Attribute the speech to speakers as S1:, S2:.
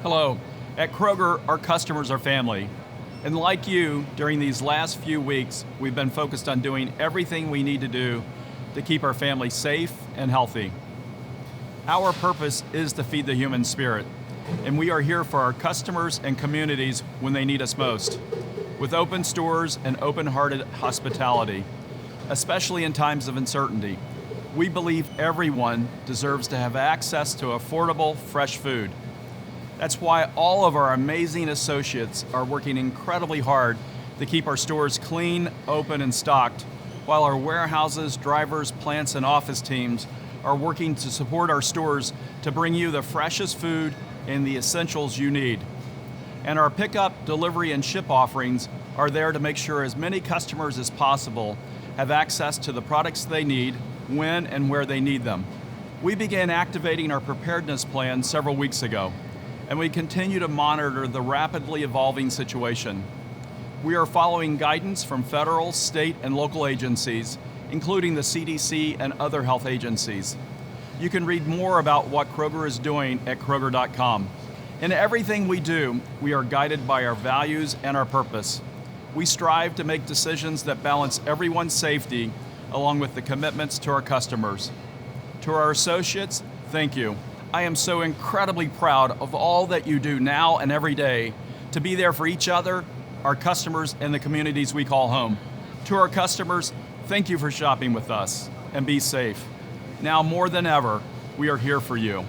S1: Hello. At Kroger, our customers are family. And like you, during these last few weeks, we've been focused on doing everything we need to do to keep our family safe and healthy. Our purpose is to feed the human spirit, and we are here for our customers and communities when they need us most, with open stores and open-hearted hospitality, especially in times of uncertainty. We believe everyone deserves to have access to affordable, fresh food. That's why all of our amazing associates are working incredibly hard to keep our stores clean, open, and stocked, while our warehouses, drivers, plants, and office teams are working to support our stores to bring you the freshest food and the essentials you need. And our pickup, delivery, and ship offerings are there to make sure as many customers as possible have access to the products they need when and where they need them. We began activating our preparedness plan several weeks ago, and we continue to monitor the rapidly evolving situation. We are following guidance from federal, state, and local agencies, including the CDC and other health agencies. You can read more about what Kroger is doing at Kroger.com. In everything we do, we are guided by our values and our purpose. We strive to make decisions that balance everyone's safety along with the commitments to our customers. To our associates, thank you. I am so incredibly proud of all that you do now and every day to be there for each other, our customers, and the communities we call home. To our customers, thank you for shopping with us, and be safe. Now more than ever, we are here for you.